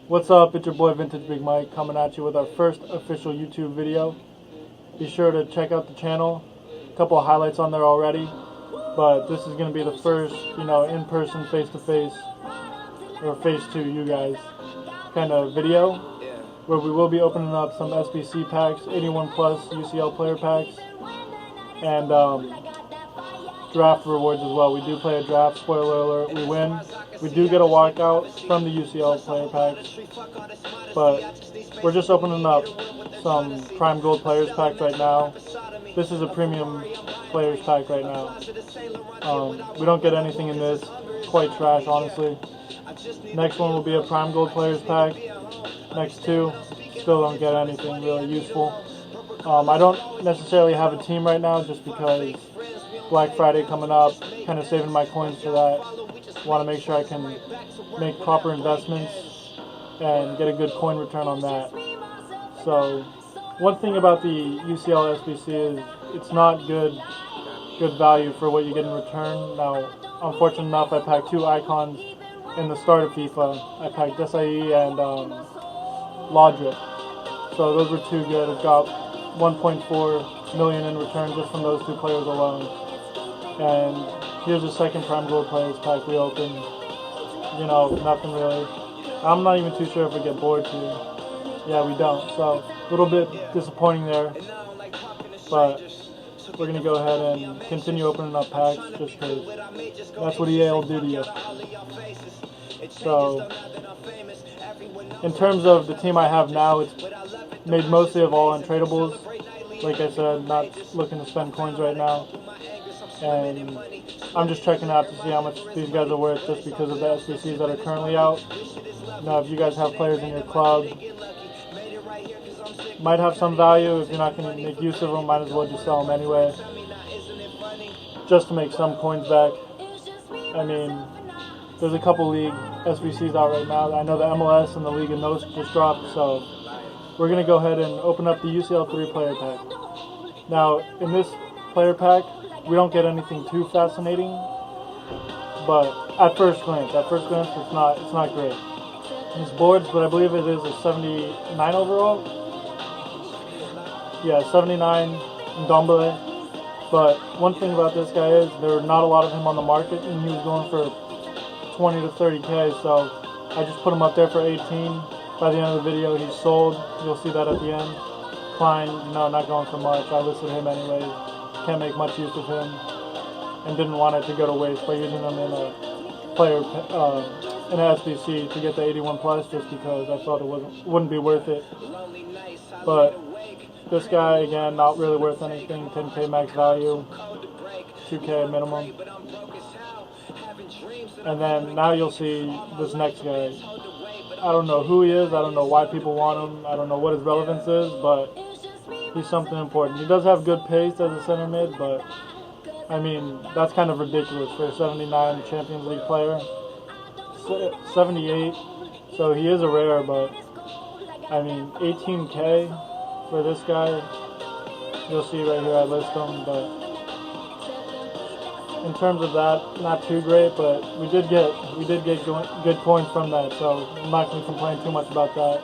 What's up? It's your boy Vintage Big Mike coming at you with our first official YouTube video. Be sure to check out the channel. A couple of highlights on there already, but this is going to be the first, in-person, face-to-face, or face to you guys kind of video, where we will be opening up some SBC packs, 81 plus UCL player packs, and draft rewards as well. We do play a draft, spoiler alert, we win. We do get a walkout from the UCL player packs, but we're just opening up some Prime Gold Players packs right now. This is a premium players pack right now. We don't get anything in this, quite trash honestly. Next one will be a Prime Gold Players pack. Next two, still don't get anything really useful. I don't necessarily have a team right now just because Black Friday coming up, kind of saving my coins for that. Want to make sure I can make proper investments and get a good coin return on that. So one thing about the UCL SBC is it's not good value for what you get in return. Now, unfortunate enough, I packed two icons in the start of FIFA. I packed Desai and Lodrip. So those were two good. I've got 1.4 million in return just from those two players alone. And here's the second Prime Gold Players pack we opened. Nothing really. I'm not even too sure if we get bored too. Yeah, we don't. So a little bit disappointing there. But we're going to go ahead and continue opening up packs just because that's what EA will do to you. So in terms of the team I have now, it's made mostly of all untradables. Like I said, not looking to spend coins right now. And I'm just checking out to see how much these guys are worth just because of the SBCs that are currently out. Now, if you guys have players in your club, might have some value. If you're not going to make use of them, might as well just sell them anyway, just to make some coins back. I mean, there's a couple league SBCs out right now. I know the MLS and the League of Nos just dropped, so we're going to go ahead and open up the UCL 3 player pack. Now, in this player pack, we don't get anything too fascinating, but at first glance, it's not great. It's boards, but I believe it is a 79 overall. Yeah, 79 in Dombele. But one thing about this guy is there are not a lot of him on the market, and he was going for 20 to 30k. So I just put him up there for 18. By the end of the video, he's sold. You'll see that at the end. Klein, not going for much. I listed him anyways. Can't make much use of him, and didn't want it to go to waste by using him in a player in an SBC to get the 81 plus, just because I thought it wouldn't be worth it. But this guy again, not really worth anything. 10k max value, 2k minimum. And then now you'll see this next guy. I don't know who he is. I don't know why people want him. I don't know what his relevance is, but he's something important. He does have good pace as a center mid, but I mean, that's kind of ridiculous for a 79 Champions League player. 78, so he is a rare, but I mean, 18k for this guy. You'll see right here I list him, but in terms of that, not too great, but we did get good coins from that, so I'm not going to complain too much about that.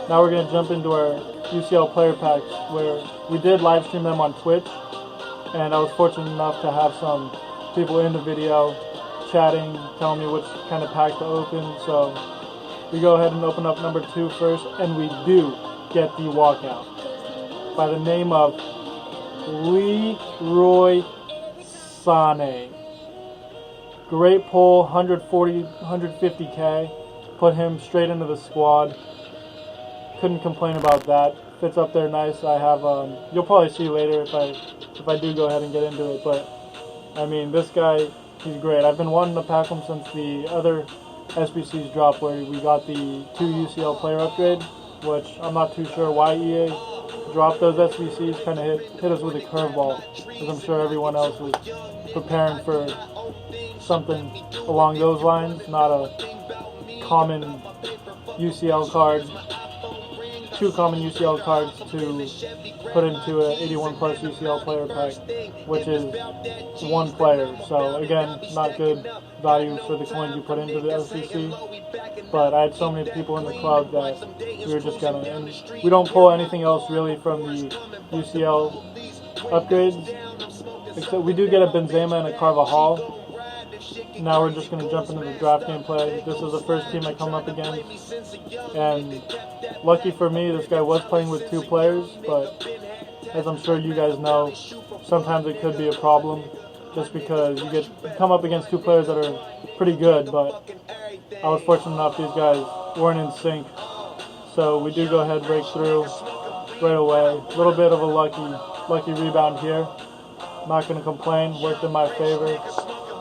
Now we're going to jump into our UCL player packs, where we did live stream them on Twitch, and I was fortunate enough to have some people in the video chatting, telling me which kind of pack to open. So we go ahead and open up number 2 first, and we do get the walkout by the name of Leroy Sané. Great pull, 150k, put him straight into the squad. Couldn't complain about that. Fits up there nice. I have you'll probably see later if I do go ahead and get into it, but I mean, this guy, he's great. I've been wanting to pack him since the other SBCs dropped, where we got the 2 UCL player upgrade, which I'm not too sure why EA dropped those SBCs. Kind of hit us with a curveball, because I'm sure everyone else was preparing for something along those lines, not a common UCL card. 2 common UCL cards to put into an 81 plus UCL player pack, which is 1 player. So again, not good value for the coins you put into the SBC. But I had so many people in the club that we were just gonna, and we don't pull anything else really from the UCL upgrades, except we do get a Benzema and a Carvajal. Now we're just going to jump into the draft gameplay. This is the first team I come up against, and lucky for me, this guy was playing with 2 players, but as I'm sure you guys know, sometimes it could be a problem, just because you come up against 2 players that are pretty good, but I was fortunate enough these guys weren't in sync, so we do go ahead and break through right away. A little bit of a lucky rebound here. Not going to complain, worked in my favor.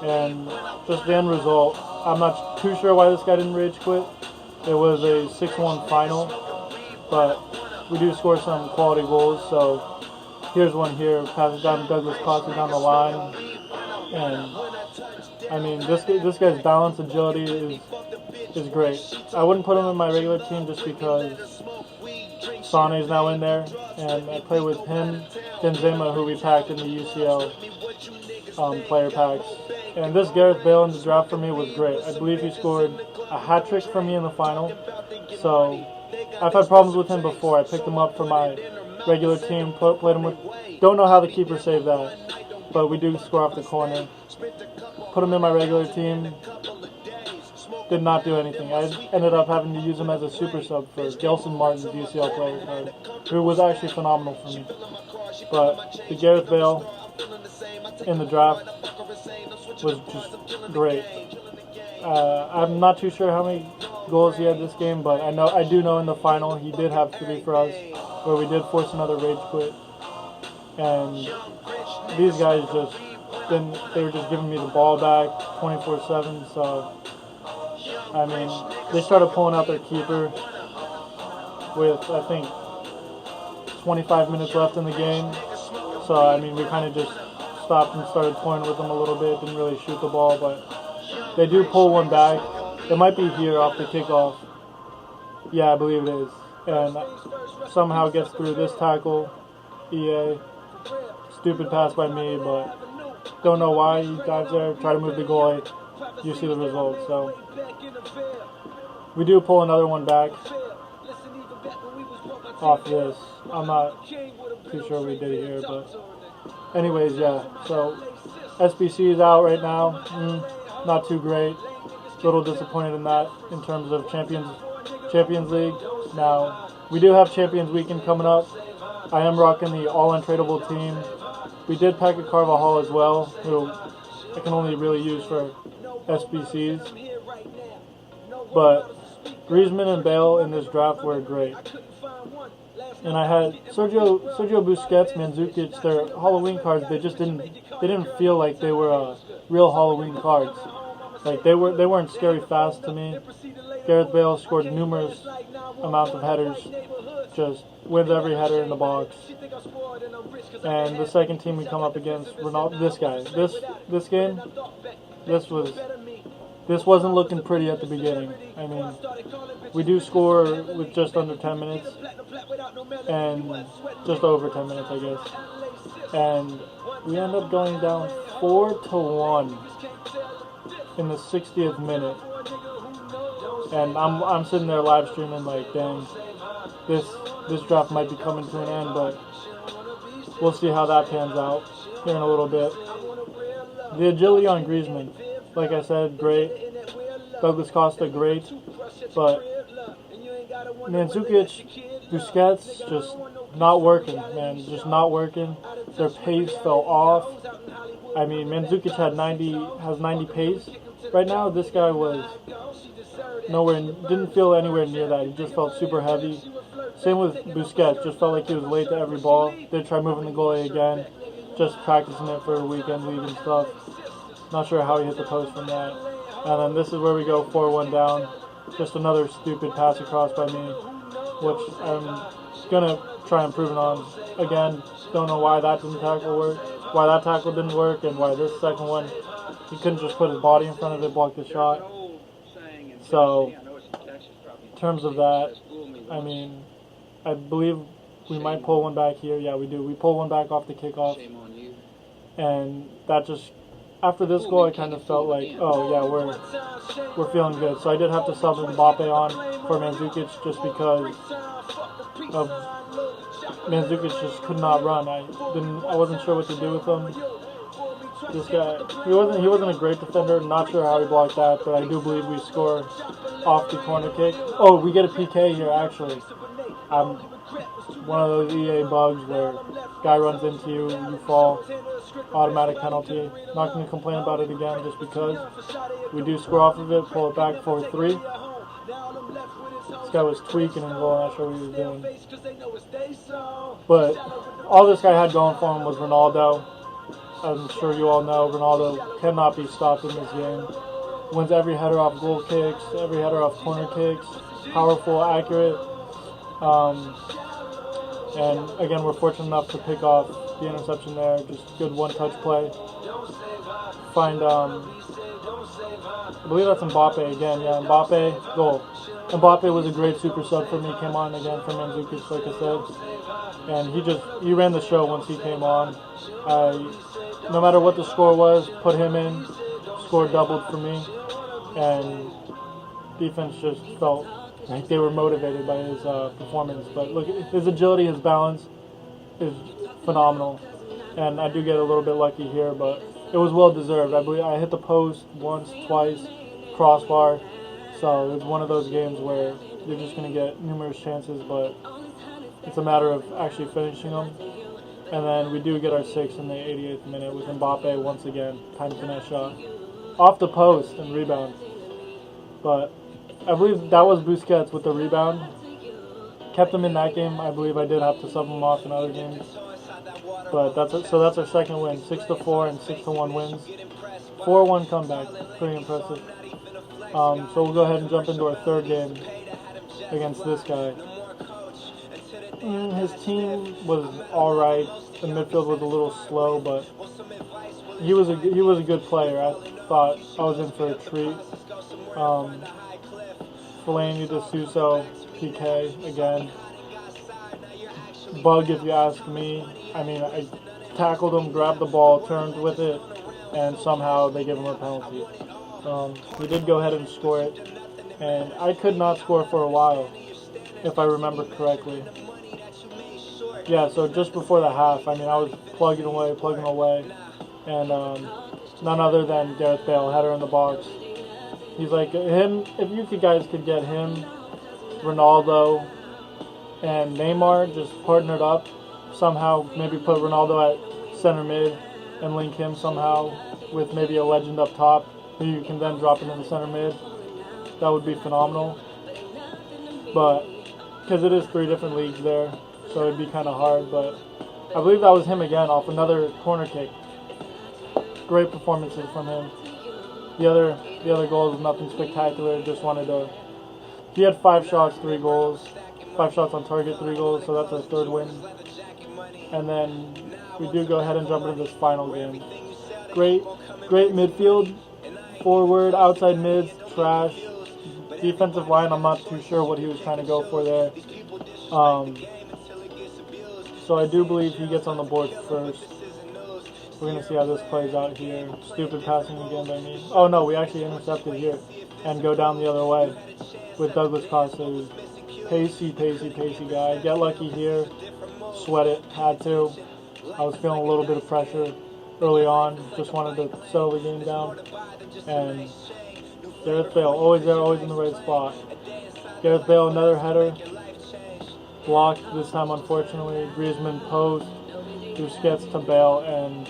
And just the end result, I'm not too sure why this guy didn't rage quit. It was a 6-1 final, but we do score some quality goals. So here's one here, passes down Douglas Costa down the line. And I mean, this guy's balance, agility is great. I wouldn't put him in my regular team just because Sane's now in there, and I play with him, Benzema, who we packed in the UCL player packs. And this Gareth Bale in the draft for me was great. I believe he scored a hat-trick for me in the final. So I've had problems with him before. I picked him up for my regular team, played him with... Don't know how the keeper saved that, but we do score off the corner. Put him in my regular team. Did not do anything. I ended up having to use him as a super sub for Gelson Martin's UCL player card, who was actually phenomenal for me. But the Gareth Bale in the draft was just great. I'm not too sure how many goals he had this game, but I do know in the final he did have 3 for us, where we did force another rage quit. And these guys they were just giving me the ball back 24/7. So I mean, they started pulling out their keeper with, I think, 25 minutes left in the game. So I mean, we kind of just stopped and started toying with them a little bit. Didn't really shoot the ball, but they do pull one back. It might be here off the kickoff. Yeah, I believe it is. And somehow gets through this tackle. EA. Stupid pass by me, but don't know why he dives there. Try to move the goalie. You see the result. So we do pull another one back off this. I'm not too sure we did it here, but anyways, yeah. So SBC is out right now. Not too great. A little disappointed in that in terms of Champions League. Now we do have Champions Weekend coming up. I am rocking the all untradeable team. We did pack a Carvajal as well, who I can only really use for SBCs. But Griezmann and Bale in this draft were great. And I had Sergio Busquets, Mandzukic, their Halloween cards. They didn't feel like they were real Halloween cards. Like they weren't scary fast to me. Gareth Bale scored numerous amounts of headers, just wins every header in the box. And the second team we come up against, Ronaldo, this guy, this game, this wasn't looking pretty at the beginning. I mean, we do score with just under 10 minutes, and just over 10 minutes, I guess. And we end up going down 4-1 in the 60th minute. And I'm sitting there live streaming like, dang, this draft might be coming to an end, but we'll see how that pans out here in a little bit. The agility on Griezmann, like I said, great. Douglas Costa, great. But Mandzukic, Busquets, just not working, man. Just not working. Their pace fell off. I mean, Mandzukic has 90 pace. Right now, this guy was didn't feel anywhere near that. He just felt super heavy. Same with Busquets. Just felt like he was late to every ball. Did try moving the goalie again. Just practicing it for a weekend league and stuff. Not sure how he hit the post from that. And then this is where we go 4-1 down. Just another stupid pass across by me, which I'm gonna try improving on. Again, don't know why that tackle didn't work, and why this second one, he couldn't just put his body in front of it, block the shot. So, in terms of that, I mean, I believe we might pull one back here. Yeah, we do. We pull one back off the kickoff. And that just, after this goal, I kind of felt like, oh yeah, we're feeling good. So I did have to sub Mbappe on for Mandzukic just because of Mandzukic just could not run. I wasn't sure what to do with him. This guy, he wasn't a great defender. Not sure how he blocked that, but I do believe we score off the corner kick. Oh, we get a PK here actually. One of those EA bugs where guy runs into you, you fall, automatic penalty. Not going to complain about it again just because we do score off of it, pull it back 4-3. This guy was tweaking in goal, not sure what he was doing. But all this guy had going for him was Ronaldo. I'm sure you all know Ronaldo cannot be stopped in this game. Wins every header off goal kicks, every header off corner kicks, powerful, accurate. And again, we're fortunate enough to pick off the interception there. Just good one-touch play. Find, I believe that's Mbappe again. Yeah, Mbappe, goal. Mbappe was a great super sub for me. Came on again for Mandzukic, like I said. And he ran the show once he came on. No matter what the score was, put him in. Score doubled for me. And defense just felt like they were motivated by his performance. But look, his agility, his balance is phenomenal. And I do get a little bit lucky here, but it was well deserved. I believe I hit the post once, twice, crossbar. So it's one of those games where you're just going to get numerous chances, but it's a matter of actually finishing them. And then we do get our 6th in the 88th minute with Mbappe once again. Time finesse shot. Off the post and rebound. But I believe that was Busquets with the rebound. Kept him in that game. I believe I did have to sub him off in other games. But that's our second win. 6-4 and 6-1 wins. 4-1 comeback. Pretty impressive. So we'll go ahead and jump into our third game against this guy. His team was all right. The midfield was a little slow, but he was a good player. I thought I was in for a treat. Fellaini de Sousa, PK again. Bug, if you ask me. I mean, I tackled him, grabbed the ball, turned with it, and somehow they give him a penalty. We did go ahead and score it, and I could not score for a while, if I remember correctly. Yeah, so just before the half, I mean, I was plugging away, and none other than Gareth Bale, header in the box. He's like, if you guys could get him, Ronaldo, and Neymar just partnered up, somehow maybe put Ronaldo at center mid and link him somehow with maybe a legend up top who you can then drop into the center mid, that would be phenomenal. But, because it is 3 different leagues there, so it'd be kind of hard, but I believe that was him again off another corner kick. Great performances from him. The other goals was nothing spectacular. Just wanted to. He had 5 shots, 3 goals. 5 shots on target, 3 goals. So that's our third win. And then we do go ahead and jump into this final game. Great midfield, forward, outside mids, trash. Defensive line, I'm not too sure what he was trying to go for there. So I do believe he gets on the board first. We're going to see how this plays out here. Stupid passing again by me. Oh no, we actually intercepted here and go down the other way with Douglas Costa. Pacey guy. Get lucky here. Sweat it. Had to. I was feeling a little bit of pressure early on. Just wanted to settle the game down. And Gareth Bale, always there, always in the right spot. Gareth Bale, another header. Blocked this time, unfortunately. Griezmann post. Busquets to Bale, and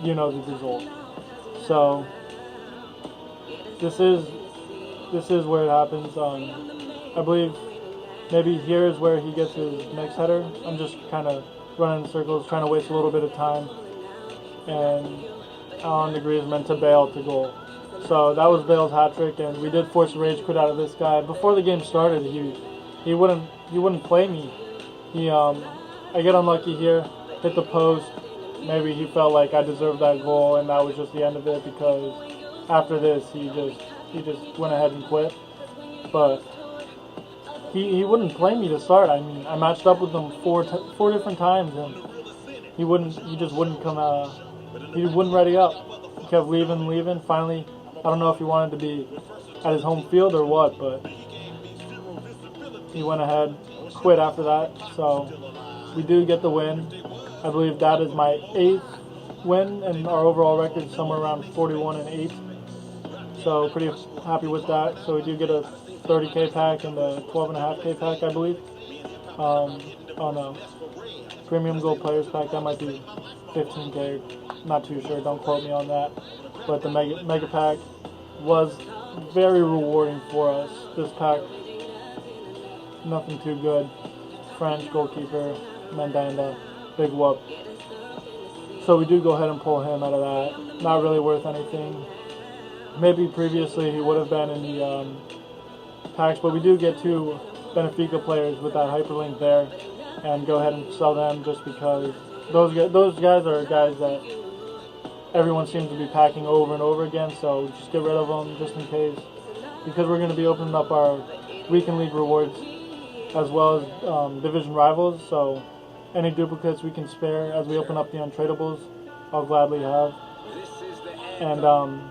you know the result. So this is where it happens. I believe maybe here is where he gets his next header. I'm just kind of running in circles, trying to waste a little bit of time. And on to Griezmann to Bale to goal. So that was Bale's hat trick, and we did force a rage quit out of this guy. Before the game started, he wouldn't play me. I get unlucky here, hit the post. Maybe he felt like I deserved that goal, and that was just the end of it, because after this he just went ahead and quit. But he wouldn't play me to start. I mean, I matched up with him four different times, and he just wouldn't come he wouldn't ready up. He kept leaving. Finally, I don't know if he wanted to be at his home field or what, but he went ahead, quit after that. So we do get the win. I believe that is my 8th win, and our overall record is somewhere around 41-8. So pretty happy with that. So we do get a 30K pack and a 12.5K pack, I believe. Oh no, Premium Gold Players pack, that might be 15K. Not too sure, don't quote me on that. But the mega pack was very rewarding for us. This pack, nothing too good. French goalkeeper, Mandanda, big whoop. So we do go ahead and pull him out of that. Not really worth anything. Maybe previously he would have been in the packs, but we do get 2 Benfica players with that hyperlink there, and go ahead and sell them just because those guys are guys that everyone seems to be packing over and over again. So just get rid of them just in case, because we're going to be opening up our weekend league rewards as well as division rivals. So any duplicates we can spare as we open up the untradables, I'll gladly have. And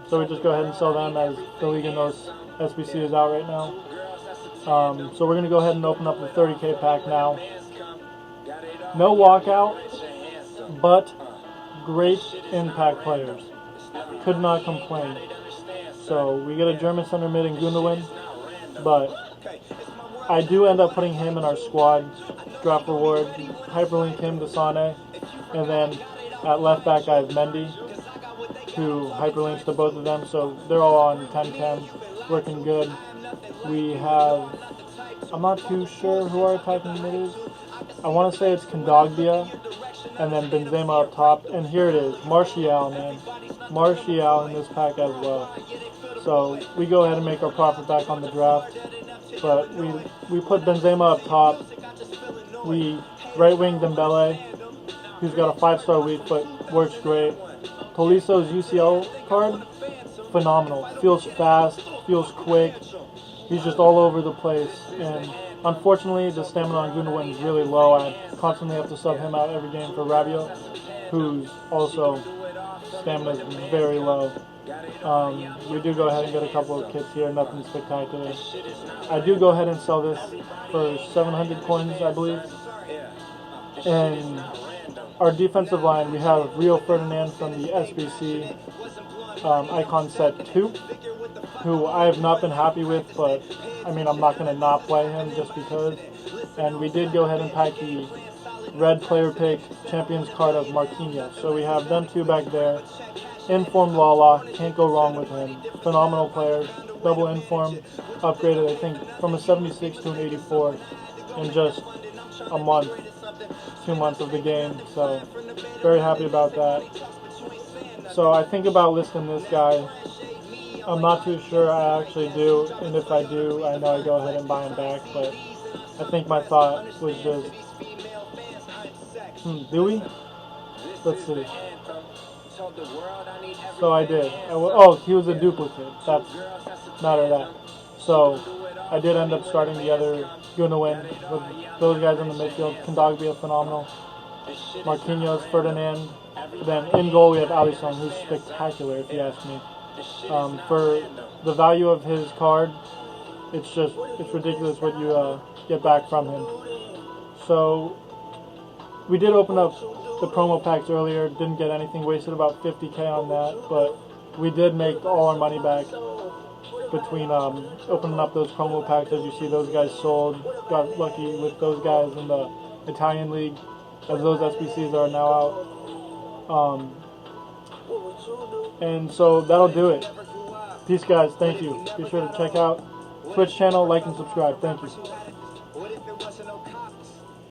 so we just go ahead and sell them as the league in those SBC is out right now. So we're going to go ahead and open up the 30K pack now. No walkout, but great impact players. Could not complain. So we get a German center mid in Gundogan, but I do end up putting him in our squad. Drop reward, hyperlink him to Sane, and then at left back I have Mendy, who hyperlinks to both of them, so they're all on 10-10, working good. We have, I'm not too sure who our attacking mid is. I want to say it's Kondogbia, and then Benzema up top, and here it is, Martial, man. Martial in this pack as well. So we go ahead and make our profit back on the draft, but we put Benzema up top. We right wing Dembele, who's got a 5-star weak foot, works great. Toliso's UCL card, phenomenal. Feels fast, feels quick. He's just all over the place. And unfortunately, the stamina on Gundogan is really low. I constantly have to sub him out every game for Rabiot, who's also stamina is very low. We do go ahead and get a couple of kits here, nothing spectacular. I do go ahead and sell this for 700 coins, I believe. And our defensive line, we have Rio Ferdinand from the SBC Icon Set 2, who I have not been happy with, but I mean, I'm not going to not play him just because. And we did go ahead and pack the red player pick Champions card of Marquinhos. So we have them 2 back there. Inform Lala, can't go wrong with him. Phenomenal player, double inform, upgraded I think from a 76 to an 84 in just a month, 2 months of the game. So very happy about that. So I think about listing this guy. I'm not too sure I actually do, and if I do, I know I go ahead and buy him back, but I think my thought was just, do we? Let's see. So I did. Oh, he was a duplicate. That's matter of that. So I did end up starting the other Gundogan with those guys in the midfield. Kondogbia, phenomenal. Marquinhos, Ferdinand. Then in goal we have Alisson, who's spectacular if you ask me. For the value of his card, it's ridiculous what you get back from him. So we did open up the promo packs earlier, didn't get anything, wasted about 50K on that, but we did make all our money back between opening up those promo packs. As you see, those guys sold, got lucky with those guys in the Italian league, as those SBCs are now out. And so that'll do it. Peace, guys. Thank you. Be sure to check out Twitch channel, like, and subscribe. Thank you.